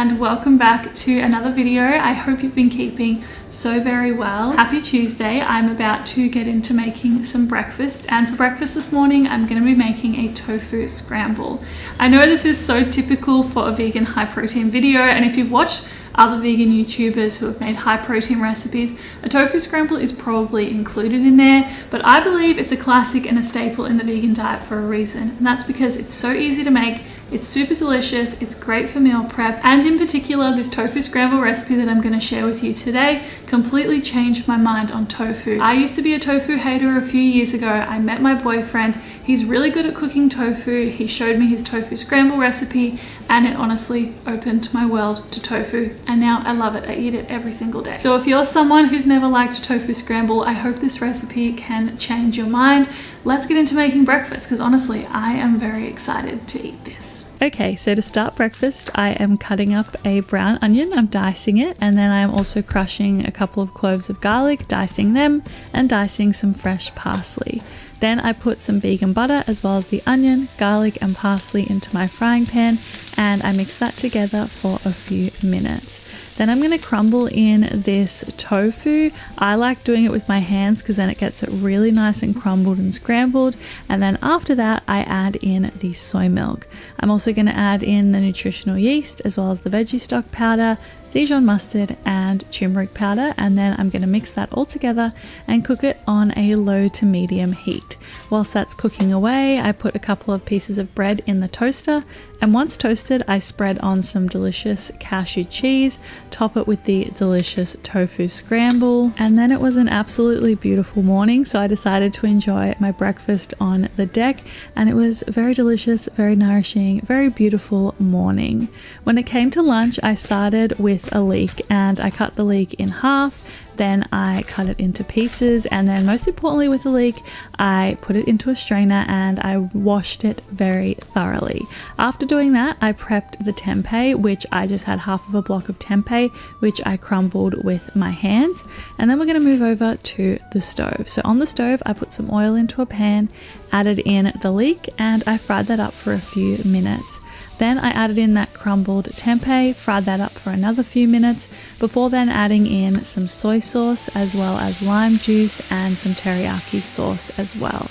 and welcome back to another video. I hope you've been keeping so very well. Happy Tuesday. I'm about to get into making some breakfast, and for breakfast this morning I'm going to be making a tofu scramble. I know this is so typical for a vegan high protein video, and if you've watched other vegan YouTubers who have made high protein recipes, a tofu scramble is probably included in there, but I believe it's a classic and a staple in the vegan diet for a reason, and that's because it's so easy to make, it's super delicious, it's great for meal prep, and in particular this tofu scramble recipe that I'm going to share with you today completely changed my mind on tofu. I used to be a tofu hater a few years ago. I met my boyfriend. He's really good at cooking tofu. He showed me his tofu scramble recipe and it honestly opened my world to tofu, and now I love it. I eat it every single day. So if you're someone who's never liked tofu scramble, I hope this recipe can change your mind. Let's get into making breakfast because honestly I am very excited to eat this. Okay, so to start breakfast, I am cutting up a brown onion. I'm dicing it, and then I am also crushing a couple of cloves of garlic, dicing them, and dicing some fresh parsley. Then I put some vegan butter as well as the onion, garlic, and parsley into my frying pan, and I mix that together for a few minutes. Then I'm going to crumble in this tofu. I like doing it with my hands because then it gets it really nice and crumbled and scrambled. And then after that, I add in the soy milk. I'm also going to add in the nutritional yeast as well as the veggie stock powder, Dijon mustard, and turmeric powder, and then I'm going to mix that all together and cook it on a low to medium heat. Whilst that's cooking away, I put a couple of pieces of bread in the toaster, and once toasted I spread on some delicious cashew cheese, top it with the delicious tofu scramble, and then it was an absolutely beautiful morning, so I decided to enjoy my breakfast on the deck, and it was very delicious, very nourishing, very beautiful morning. When it came to lunch, I started with a leek, and I cut the leek in half. Then I cut it into pieces, and then most importantly with the leek, I put it into a strainer and I washed it very thoroughly. After doing that, I prepped the tempeh, which I just had half of a block of tempeh, which I crumbled with my hands. And then we're going to move over to the stove. So on the stove, I put some oil into a pan, added in the leek, and I fried that up for a few minutes. Then I added in that crumbled tempeh, fried that up for another few minutes, before then adding in some soy sauce as well as lime juice and some teriyaki sauce as well.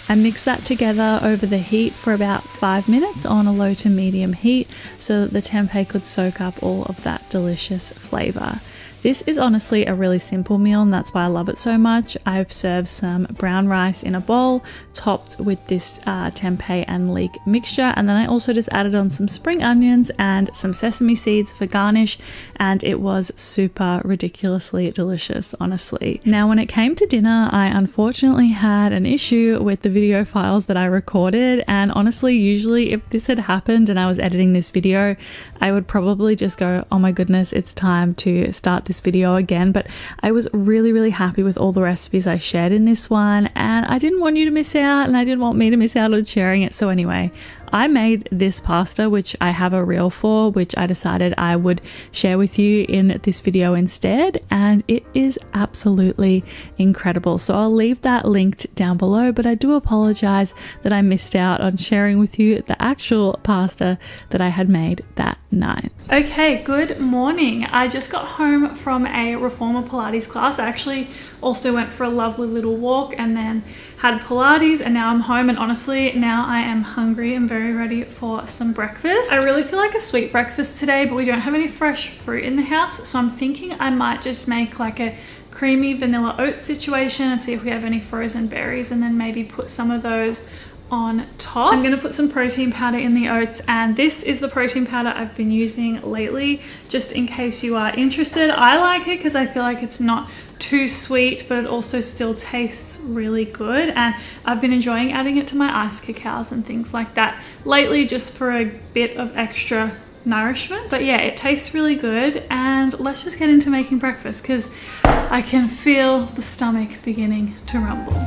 I mixed that together over the heat for about 5 minutes on a low to medium heat so that the tempeh could soak up all of that delicious flavor. This is honestly a really simple meal, and that's why I love it so much. I've served some brown rice in a bowl topped with this tempeh and leek mixture, and then I also just added on some spring onions and some sesame seeds for garnish, and it was super ridiculously delicious, honestly. Now when it came to dinner, I unfortunately had an issue with the video files that I recorded, and honestly usually if this had happened and I was editing this video, I would probably just go, oh my goodness, it's time to start this video again. But I was really happy with all the recipes I shared in this one, and I didn't want you to miss out, and I didn't want me to miss out on sharing it. So anyway, I made this pasta, which I have a reel for, which I decided I would share with you in this video instead, and it is absolutely incredible. So I'll leave that linked down below, but I do apologize that I missed out on sharing with you the actual pasta that I had made that night. Okay, good morning. I just got home from a reformer Pilates class. I actually also went for a lovely little walk and then had Pilates, and now I'm home, and honestly now I am hungry and very ready for some breakfast. I really feel like a sweet breakfast today, but we don't have any fresh fruit in the house, so I'm thinking I might just make like a creamy vanilla oat situation and see if we have any frozen berries, and then maybe put some of those on top. I'm going to put some protein powder in the oats, and this is the protein powder I've been using lately, just in case you are interested. I like it because I feel like it's not too sweet, but it also still tastes really good, and I've been enjoying adding it to my iced cacaos and things like that lately, just for a bit of extra nourishment. But yeah, it tastes really good, and let's just get into making breakfast because I can feel the stomach beginning to rumble.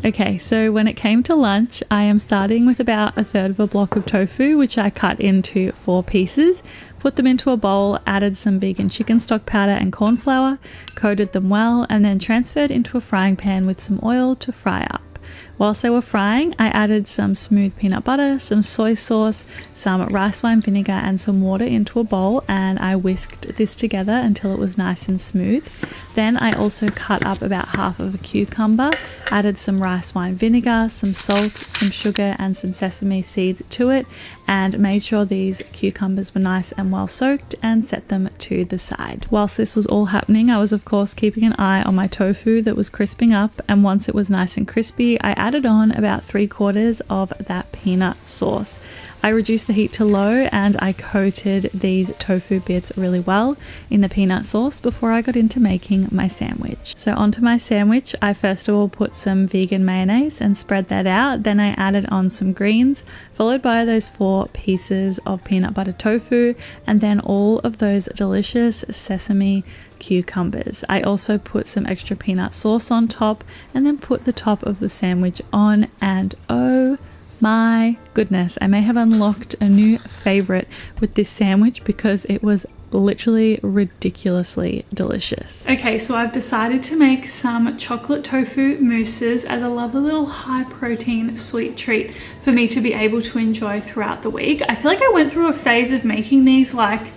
Okay, so when it came to lunch, I am starting with about 1/3 of a block of tofu, which I cut into 4 pieces, put them into a bowl, added some vegan chicken stock powder and corn flour, coated them well, and then transferred into a frying pan with some oil to fry up. Whilst they were frying, I added some smooth peanut butter, some soy sauce, some rice wine vinegar and some water into a bowl, and I whisked this together until it was nice and smooth. Then I also cut up about half of a cucumber, added some rice wine vinegar, some salt, some sugar and some sesame seeds to it, and made sure these cucumbers were nice and well soaked and set them to the side. Whilst this was all happening, I was of course keeping an eye on my tofu that was crisping up, and once it was nice and crispy, I added on about 3/4 of that peanut sauce. I reduced the heat to low and I coated these tofu bits really well in the peanut sauce before I got into making my sandwich. So onto my sandwich, I first of all put some vegan mayonnaise and spread that out. Then I added on some greens, followed by those 4 pieces of peanut butter tofu, and then all of those delicious sesame cucumbers. I also put some extra peanut sauce on top and then put the top of the sandwich on, and oh my goodness, I may have unlocked a new favorite with this sandwich because it was literally ridiculously delicious. Okay, so I've decided to make some chocolate tofu mousses as a lovely little high protein sweet treat for me to be able to enjoy throughout the week. I feel like I went through a phase of making these like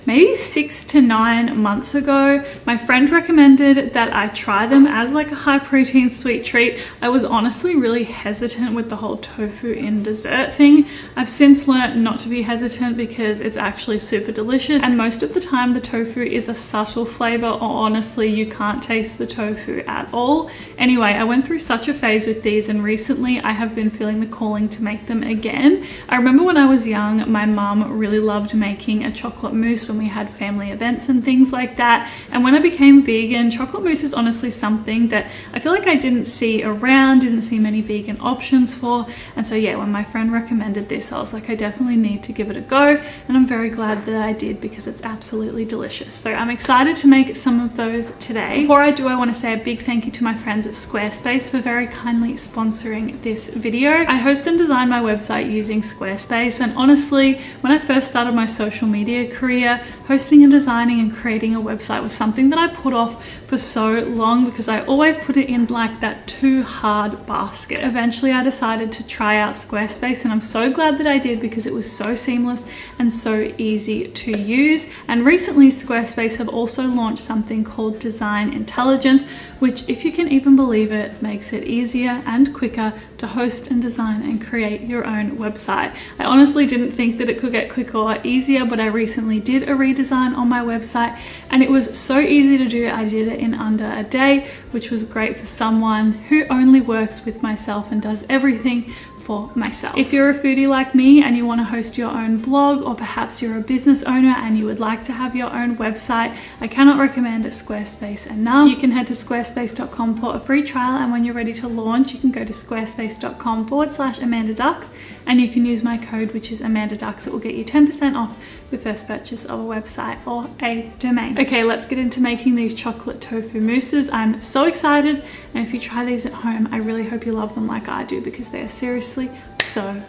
maybe 6 to 9 months ago. My friend recommended that I try them as like a high protein sweet treat. I was honestly really hesitant with the whole tofu in dessert thing. I've since learned not to be hesitant because it's actually super delicious, and most of the time the tofu is a subtle flavor, or honestly you can't taste the tofu at all. Anyway, I went through such a phase with these, and recently I have been feeling the calling to make them again. I remember when I was young, my mum really loved making a chocolate mousse when we had family events and things like that, and when I became vegan, chocolate mousse is honestly something that I feel like I didn't see around, didn't see many vegan options for, and so yeah, when my friend recommended this, I was like, I definitely need to give it a go, and I'm very glad that I did because it's absolutely delicious. So I'm excited to make some of those today. Before I do, I want to say a big thank you to my friends at Squarespace for very kindly sponsoring this video. I host and design my website using Squarespace, and honestly, when I first started my social media career, hosting and designing and creating a website was something that I put off for so long because I always put it in like that too hard basket. Eventually I decided to try out Squarespace, and I'm so glad that I did because it was so seamless and so easy to use. And recently Squarespace have also launched something called Design Intelligence, which, if you can even believe it, makes it easier and quicker to host and design and create your own website. I honestly didn't think that it could get quicker or easier, but I recently did a redesign on my website and it was so easy to do. I did it in under a day, which was great for someone who only works with myself and does everything for myself. If you're a foodie like me and you want to host your own blog, or perhaps you're a business owner and you would like to have your own website, I cannot recommend Squarespace enough. You can head to squarespace.com for a free trial, and when you're ready to launch, you can go to squarespace.com/AmandaDux, and you can use my code, which is AmandaDux. It will get you 10% off your first purchase of a website or a domain. Okay, let's get into making these chocolate tofu mousses. I'm so excited, and if you try these at home, I really hope you love them like I do because they are seriously so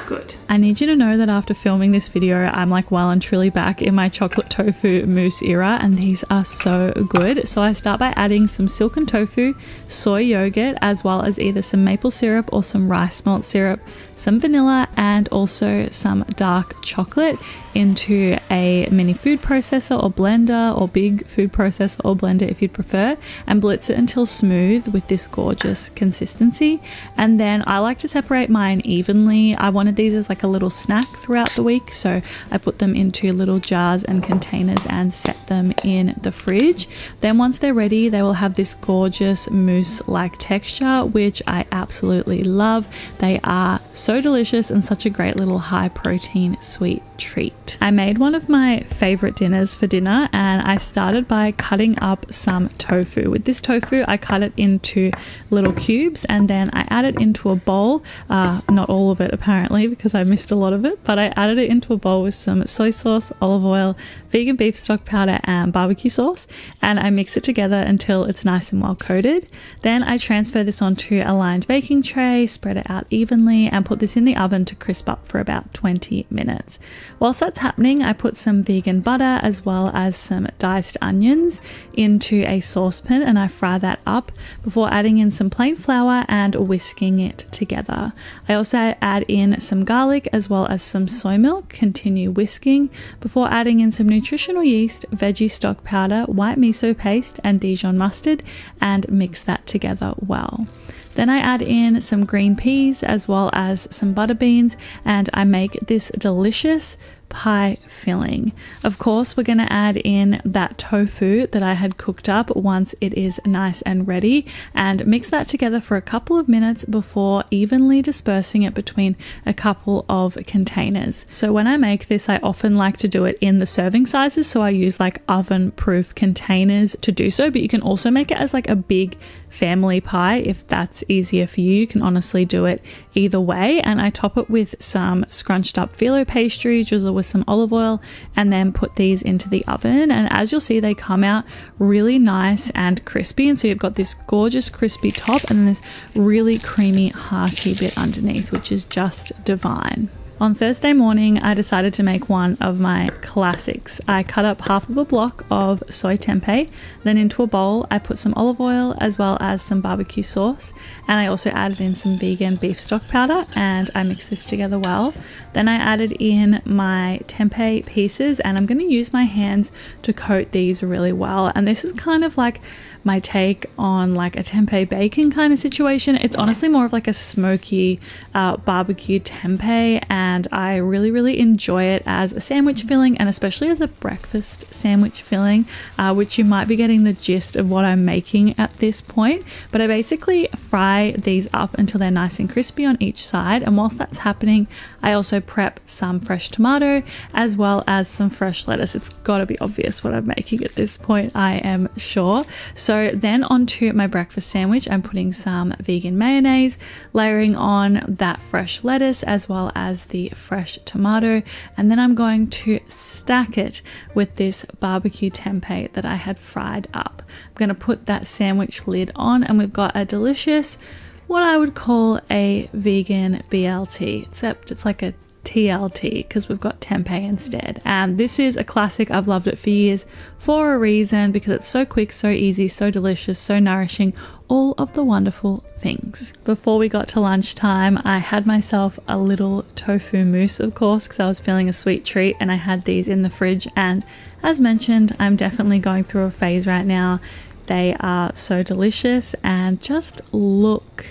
good. I need you to know that after filming this video, I'm like well and truly back in my chocolate tofu mousse era, and these are so good. So I start by adding some silken tofu, soy yogurt, as well as either some maple syrup or some rice malt syrup, some vanilla, and also some dark chocolate into a mini food processor or blender, or big food processor or blender if you'd prefer, and blitz it until smooth with this gorgeous consistency. And then I like to separate mine evenly. I wanted these as like a little snack throughout the week, so I put them into little jars and containers and set them in the fridge. Then once they're ready, they will have this gorgeous mousse like texture, which I absolutely love. They are so delicious and such a great little high protein sweet treat. I made one of my favorite dinners for dinner, and I started by cutting up some tofu. With this tofu, I cut it into little cubes, and then I add it into a bowl. Not all of it apparently because I missed a lot of it, but I added it into a bowl with some soy sauce, olive oil, vegan beef stock powder and barbecue sauce, and I mix it together until it's nice and well coated. Then I transfer this onto a lined baking tray, spread it out evenly, and put this in the oven to crisp up for about 20 minutes. Whilst that's happening, I put some vegan butter as well as some diced onions into a saucepan, and I fry that up before adding in some plain flour and whisking it together. I also add in some garlic as well as some soy milk, continue whisking before adding in some nutritional yeast, veggie stock powder, white miso paste and Dijon mustard, and mix that together well. Then I add in some green peas as well as some butter beans, and I make this delicious pie filling. Of course, we're going to add in that tofu that I had cooked up once it is nice and ready, and mix that together for a couple of minutes before evenly dispersing it between a couple of containers. So when I make this, I often like to do it in the serving sizes, so I use like oven proof containers to do so, but you can also make it as like a big family pie if that's easier for you. You can honestly do it either way, and I top it with some scrunched up phyllo pastry, drizzle with some olive oil, and then put these into the oven. And as you'll see, they come out really nice and crispy, and so you've got this gorgeous crispy top and then this really creamy hearty bit underneath, which is just divine. On Thursday morning, I decided to make one of my classics. I cut up half of a block of soy tempeh, then into a bowl I put some olive oil as well as some barbecue sauce, and I also added in some vegan beef stock powder, and I mixed this together well. Then I added in my tempeh pieces, and I'm going to use my hands to coat these really well. And this is kind of like my take on like a tempeh bacon kind of situation. It's honestly more of like a smoky barbecue tempeh, and I really enjoy it as a sandwich filling, and especially as a breakfast sandwich filling, which you might be getting the gist of what I'm making at this point. But I basically fry these up until they're nice and crispy on each side, and whilst that's happening, I also prep some fresh tomato as well as some fresh lettuce. It's got to be obvious what I'm making at this point, I am sure. So then onto my breakfast sandwich, I'm putting some vegan mayonnaise, layering on that fresh lettuce as well as the fresh tomato, and then I'm going to stack it with this barbecue tempeh that I had fried up. I'm going to put that sandwich lid on, and we've got a delicious, what I would call a vegan BLT, except it's like a TLT because we've got tempeh instead. And this is a classic. I've loved it for years for a reason, because it's so quick, so easy, so delicious, so nourishing, all of the wonderful things. Before we got to lunchtime, I had myself a little tofu mousse, of course, because I was feeling a sweet treat, and I had these in the fridge. And as mentioned, I'm definitely going through a phase right now. They are so delicious, and just look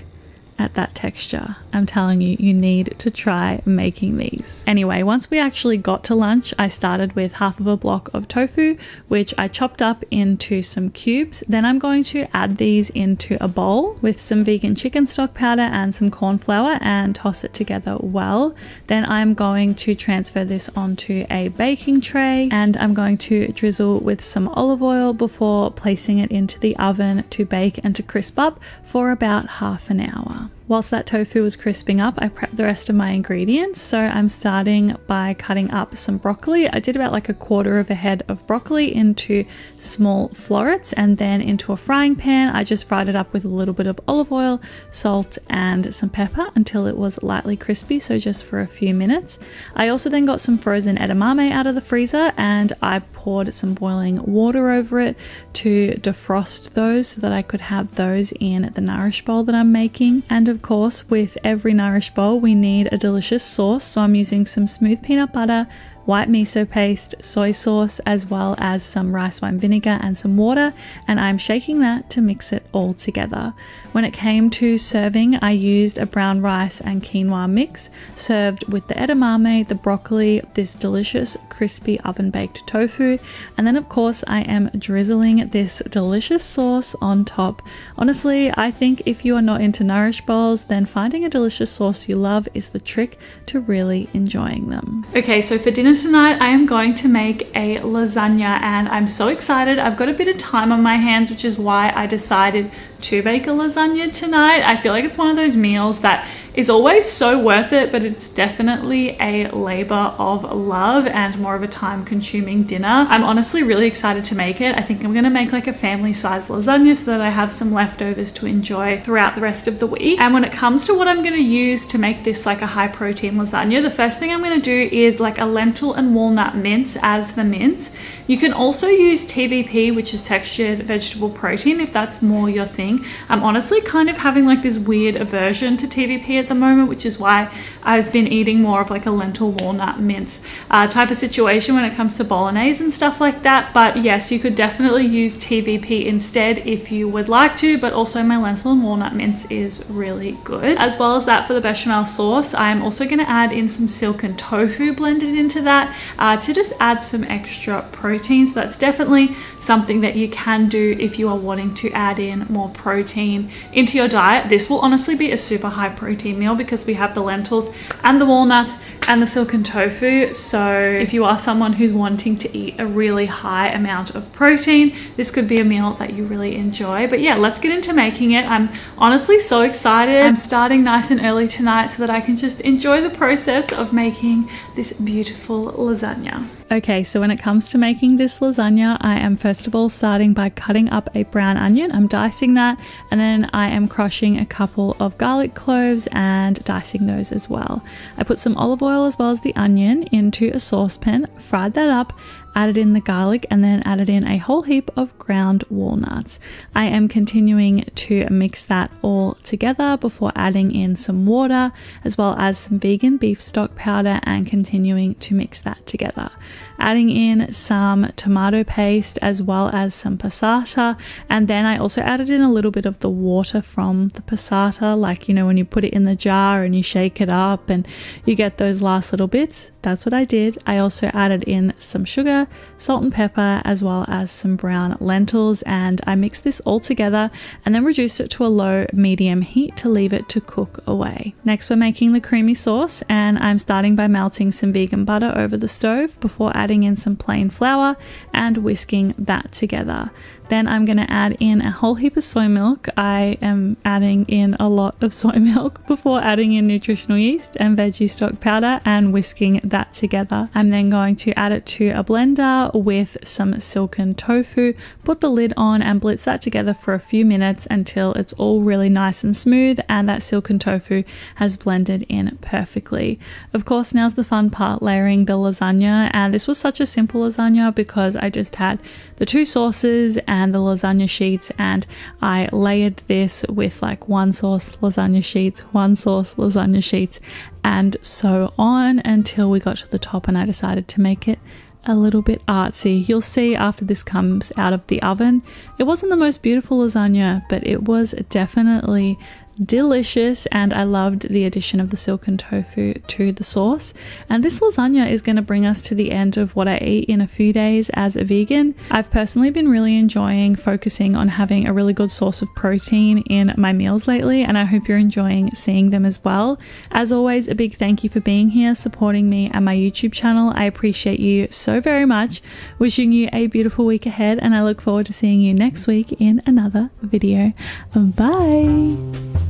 at that texture. I'm telling you, you need to try making these. Anyway, once we actually got to lunch, I started with half of a block of tofu, which I chopped up into some cubes. Then I'm going to add these into a bowl with some vegan chicken stock powder and some corn flour and toss it together well. Then I'm going to transfer this onto a baking tray, and I'm going to drizzle with some olive oil before placing it into the oven to bake and to crisp up for about half an hour. Whilst that tofu was crisping up, I prepped the rest of my ingredients. So I'm starting by cutting up some broccoli. I did about like a quarter of a head of broccoli into small florets, and then into a frying pan. I just fried it up with a little bit of olive oil, salt and some pepper until it was lightly crispy, so just for a few minutes. I also then got some frozen edamame out of the freezer, and I poured some boiling water over it to defrost those so that I could have those in the nourish bowl that I'm making. And of course, with every nourish bowl, we need a delicious sauce. So I'm using some smooth peanut butter, white miso paste, soy sauce, as well as some rice wine vinegar and some water, and I'm shaking that to mix it all together. When it came to serving, I used a brown rice and quinoa mix, served with the edamame, the broccoli, this delicious crispy oven baked tofu, and then of course I am drizzling this delicious sauce on top. Honestly, I think if you are not into nourish bowls, then finding a delicious sauce you love is the trick to really enjoying them. Okay, so for dinner dinner tonight, I am going to make a lasagna, and I'm so excited. I've got a bit of time on my hands, which is why I decided to bake a lasagna tonight. I feel like it's one of those meals that is always so worth it, but it's definitely a labor of love and more of a time-consuming dinner. I'm honestly really excited to make it. I think I'm gonna make like a family-sized lasagna so that I have some leftovers to enjoy throughout the rest of the week. And when it comes to what I'm gonna use to make this like a high-protein lasagna, the first thing I'm gonna do is like a lentil and walnut mince as the mince. You can also use TVP, which is textured vegetable protein, if that's more your thing. I'm honestly kind of having like this weird aversion to TVP at the moment, which is why I've been eating more of like a lentil walnut mince type of situation when it comes to bolognese and stuff like that. But yes, you could definitely use TVP instead if you would like to, but also my lentil and walnut mince is really good. As well as that, for the bechamel sauce, I'm also going to add in some silken tofu blended into that to just add some extra protein. So that's definitely something that you can do if you are wanting to add in more protein into your diet. This will honestly be a super high protein meal because we have the lentils and the walnuts and the silken tofu. So if you are someone who's wanting to eat a really high amount of protein, this could be a meal that you really enjoy. But yeah, let's get into making it. I'm honestly so excited. I'm starting nice and early tonight so that I can just enjoy the process of making this beautiful lasagna. Okay, so when it comes to making this lasagna, I am first of all starting by cutting up a brown onion. I'm dicing that, and then I am crushing a couple of garlic cloves and dicing those as well. I put some olive oil as well as the onion into a saucepan, fried that up, added in the garlic, and then added in a whole heap of ground walnuts. I am continuing to mix that all together before adding in some water as well as some vegan beef stock powder and continuing to mix that together. Adding in some tomato paste as well as some passata, and then I also added in a little bit of the water from the passata, like, you know, when you put it in the jar and you shake it up and you get those last little bits. That's what I did. I also added in some sugar, salt and pepper, as well as some brown lentils, and I mixed this all together and then reduced it to a low medium heat to leave it to cook away. Next, we're making the creamy sauce, and I'm starting by melting some vegan butter over the stove before adding in some plain flour and whisking that together. Then I'm going to add in a whole heap of soy milk. I am adding in a lot of soy milk before adding in nutritional yeast and veggie stock powder and whisking that together. I'm then going to add it to a blender with some silken tofu, put the lid on and blitz that together for a few minutes until it's all really nice and smooth and that silken tofu has blended in perfectly. Of course, now's the fun part, layering the lasagna, and this was such a simple lasagna because I just had the two sauces and the lasagna sheets, and I layered this with like one sauce lasagna sheets, one sauce lasagna sheets, and so on until we got to the top, and I decided to make it a little bit artsy. You'll see after this comes out of the oven, it wasn't the most beautiful lasagna, but it was definitely delicious, and I loved the addition of the silken tofu to the sauce. And this lasagna is going to bring us to the end of what I eat in a few days as a vegan. I've personally been really enjoying focusing on having a really good source of protein in my meals lately, and I hope you're enjoying seeing them as well. As always, a big thank you for being here, supporting me and my YouTube channel. I appreciate you so very much. Wishing you a beautiful week ahead, and I look forward to seeing you next week in another video. Bye!